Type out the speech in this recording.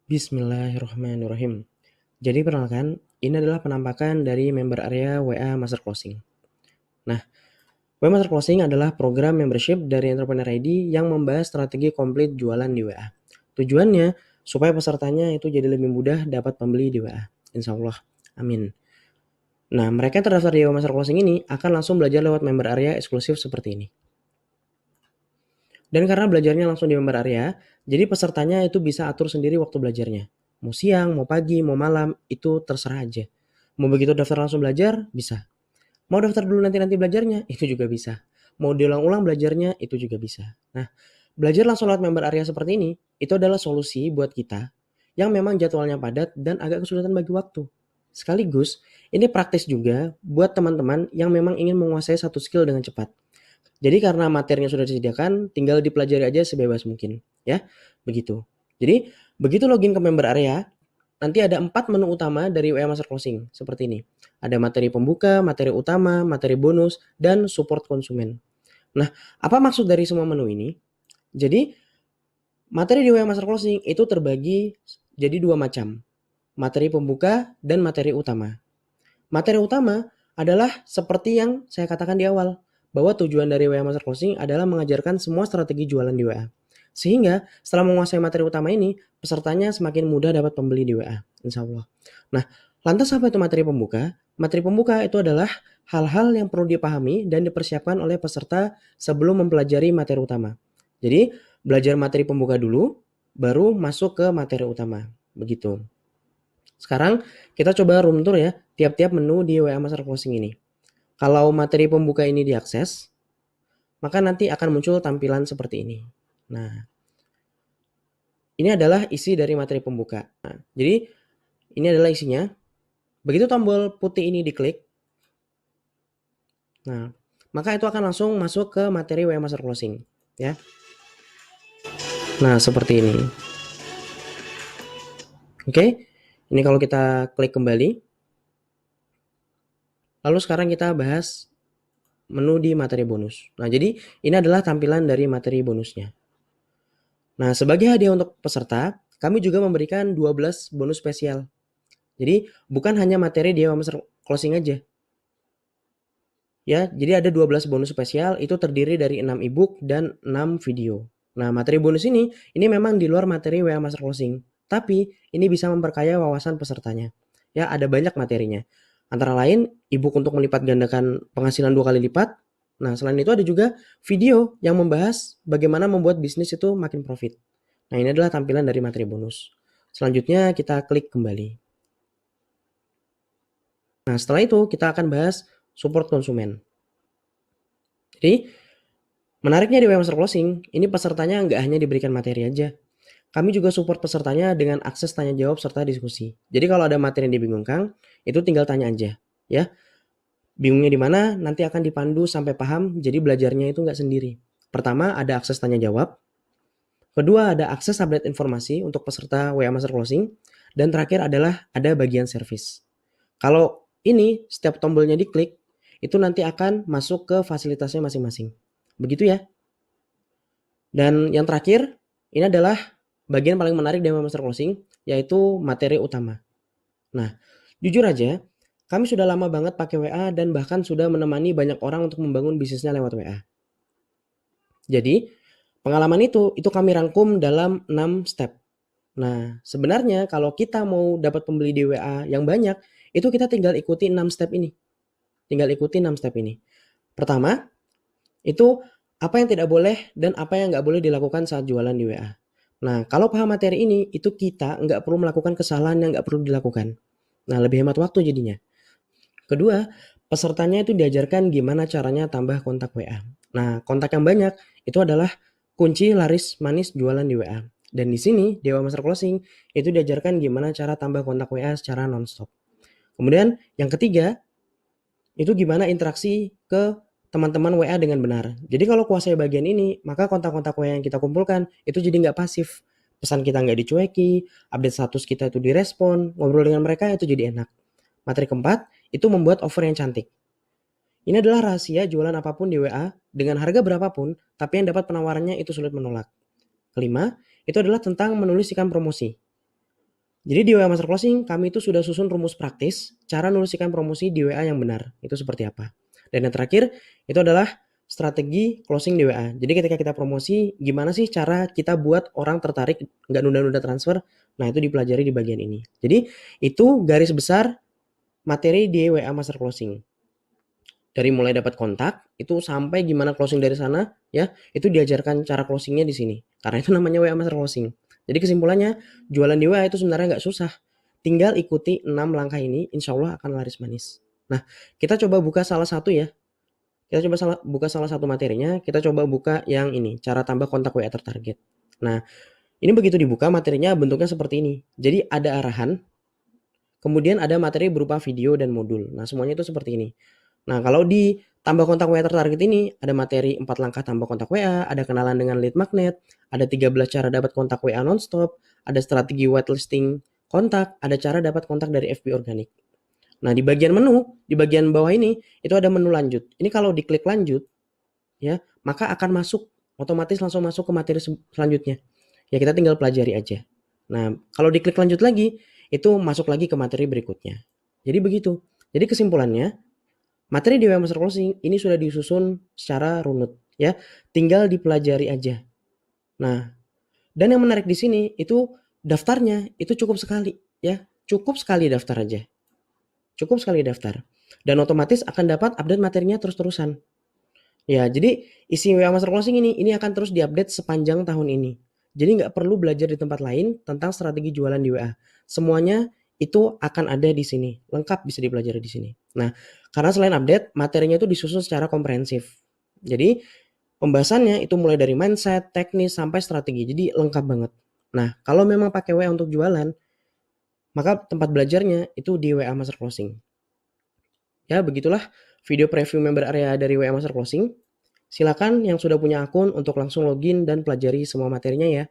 Bismillahirrahmanirrahim. Jadi perkenalkan, ini adalah penampakan dari member area WA Master Closing. Nah, WA Master Closing adalah program membership dari Entrepreneur ID yang membahas strategi komplit jualan di WA. Tujuannya supaya pesertanya itu jadi lebih mudah dapat pembeli di WA. Insya Allah. Amin. Nah, mereka yang terdaftar di WA Master Closing ini akan langsung belajar lewat member area eksklusif seperti ini. Dan karena belajarnya langsung di member area, jadi pesertanya itu bisa atur sendiri waktu belajarnya. Mau siang, mau pagi, mau malam, itu terserah aja. Mau begitu daftar langsung belajar, bisa. Mau daftar dulu nanti belajarnya, itu juga bisa. Mau diulang-ulang belajarnya, itu juga bisa. Nah, belajar langsung lewat member area seperti ini, itu adalah solusi buat kita yang memang jadwalnya padat dan agak kesulitan bagi waktu. Sekaligus, ini praktis juga buat teman-teman yang memang ingin menguasai satu skill dengan cepat. Jadi karena materinya sudah disediakan, tinggal dipelajari aja sebebas mungkin, ya, begitu. Jadi, begitu login ke member area, nanti ada 4 menu utama dari WA Master Closing, seperti ini. Ada materi pembuka, materi utama, materi bonus, dan support konsumen. Nah, apa maksud dari semua menu ini? Jadi, materi di WA Master Closing itu terbagi jadi 2 macam, materi pembuka dan materi utama. Materi utama adalah seperti yang saya katakan di awal, bahwa tujuan dari WA Master Closing adalah mengajarkan semua strategi jualan di WA. Sehingga setelah menguasai materi utama ini, pesertanya semakin mudah dapat pembeli di WA, insya Allah. Nah, lantas apa itu materi pembuka? Materi pembuka itu adalah hal-hal yang perlu dipahami dan dipersiapkan oleh peserta sebelum mempelajari materi utama. Jadi, belajar materi pembuka dulu, baru masuk ke materi utama, begitu. Sekarang kita coba room tour ya, tiap-tiap menu di WA Master Closing ini. Kalau materi pembuka ini diakses, maka nanti akan muncul tampilan seperti ini. Nah, ini adalah isi dari materi pembuka. Nah, jadi ini adalah isinya. Begitu tombol putih ini diklik, nah, maka itu akan langsung masuk ke materi WA Master Closing, ya. Nah, seperti ini. Oke, ini kalau kita klik kembali. Lalu sekarang kita bahas menu di materi bonus. Nah, jadi ini adalah tampilan dari materi bonusnya. Nah, sebagai hadiah untuk peserta, kami juga memberikan 12 bonus spesial. Jadi, bukan hanya materi di WA Master Closing aja. Ya, jadi ada 12 bonus spesial, itu terdiri dari 6 ebook dan 6 video. Nah, materi bonus ini memang di luar materi WA Master Closing. Tapi, ini bisa memperkaya wawasan pesertanya. Ya, ada banyak materinya. Antara lain, ebook untuk melipat gandakan penghasilan 2 kali lipat. Nah, selain itu ada juga video yang membahas bagaimana membuat bisnis itu makin profit. Nah, ini adalah tampilan dari materi bonus. Selanjutnya kita klik kembali. Nah, setelah itu kita akan bahas support konsumen. Jadi, menariknya di WA Master Closing, ini pesertanya nggak hanya diberikan materi aja. Kami juga support pesertanya dengan akses tanya jawab serta diskusi. Jadi kalau ada materi yang dibingungkan, itu tinggal tanya aja, ya. Bingungnya di mana, nanti akan dipandu sampai paham, jadi belajarnya itu nggak sendiri. Pertama, ada akses tanya jawab. Kedua, ada akses update informasi untuk peserta WA Master Closing. Dan terakhir adalah ada bagian service. Kalau ini, setiap tombolnya diklik, itu nanti akan masuk ke fasilitasnya masing-masing. Begitu ya. Dan yang terakhir, ini adalah bagian paling menarik dari Master Closing, yaitu materi utama. Nah, jujur aja, kami sudah lama banget pakai WA dan bahkan sudah menemani banyak orang untuk membangun bisnisnya lewat WA. Jadi, pengalaman itu kami rangkum dalam 6 step. Nah, sebenarnya kalau kita mau dapat pembeli di WA yang banyak, itu kita tinggal ikuti 6 step ini. Tinggal ikuti 6 step ini. Pertama, itu apa yang tidak boleh dan apa yang nggak boleh dilakukan saat jualan di WA. Nah, kalau paham materi ini, itu kita nggak perlu melakukan kesalahan yang nggak perlu dilakukan. Nah, lebih hemat waktu jadinya. Kedua, pesertanya itu diajarkan gimana caranya tambah kontak WA. Nah, kontak yang banyak itu adalah kunci laris manis jualan di WA. Dan di sini, Dewa Master Closing itu diajarkan gimana cara tambah kontak WA secara nonstop. Kemudian yang ketiga, itu gimana interaksi ke teman-teman WA dengan benar. Jadi kalau kuasai bagian ini, maka kontak-kontak WA yang kita kumpulkan itu jadi nggak pasif. Pesan kita nggak dicueki, update status kita itu direspon, ngobrol dengan mereka itu jadi enak. Materi keempat, itu membuat offer yang cantik. Ini adalah rahasia jualan apapun di WA dengan harga berapapun, tapi yang dapat penawarannya itu sulit menolak. Kelima, itu adalah tentang menulis iklan promosi. Jadi di WA Master Closing kami itu sudah susun rumus praktis cara nulis iklan promosi di WA yang benar. Itu seperti apa. Dan yang terakhir itu adalah strategi closing di WA. Jadi ketika kita promosi, gimana sih cara kita buat orang tertarik, nggak nunda-nunda transfer? Nah itu dipelajari di bagian ini. Jadi itu garis besar materi di WA Master Closing. Dari mulai dapat kontak, itu sampai gimana closing dari sana, ya itu diajarkan cara closingnya di sini. Karena itu namanya WA Master Closing. Jadi kesimpulannya, jualan di WA itu sebenarnya nggak susah. Tinggal ikuti 6 langkah ini, insya Allah akan laris manis. Nah, kita coba buka salah satu ya. Kita coba buka salah satu materinya, kita coba buka yang ini, cara tambah kontak WA tertarget. Nah, ini begitu dibuka materinya bentuknya seperti ini. Jadi ada arahan, kemudian ada materi berupa video dan modul. Nah, semuanya itu seperti ini. Nah, kalau di tambah kontak WA tertarget ini ada materi 4 langkah tambah kontak WA, ada kenalan dengan lead magnet, ada 13 cara dapat kontak WA nonstop, ada strategi whitelisting kontak, ada cara dapat kontak dari FB organik. Nah, di bagian menu, di bagian bawah ini itu ada menu lanjut. Ini kalau diklik lanjut ya, maka akan masuk otomatis langsung masuk ke materi selanjutnya. Ya kita tinggal pelajari aja. Nah, kalau diklik lanjut lagi, itu masuk lagi ke materi berikutnya. Jadi begitu. Jadi kesimpulannya, materi di WA Master Closing ini sudah disusun secara runut ya, tinggal dipelajari aja. Nah, dan yang menarik di sini itu daftarnya itu cukup sekali ya, cukup sekali daftar aja. Cukup sekali daftar. Dan otomatis akan dapat update materinya terus-terusan. Ya, jadi isi WA Master Closing ini akan terus diupdate sepanjang tahun ini. Jadi nggak perlu belajar di tempat lain tentang strategi jualan di WA. Semuanya itu akan ada di sini, lengkap bisa dipelajari di sini. Nah, karena selain update, materinya itu disusun secara komprehensif. Jadi pembahasannya itu mulai dari mindset, teknis, sampai strategi. Jadi lengkap banget. Nah, kalau memang pakai WA untuk jualan, maka tempat belajarnya itu di WA Master Closing. Ya, begitulah video preview member area dari WA Master Closing. Silakan yang sudah punya akun untuk langsung login dan pelajari semua materinya ya.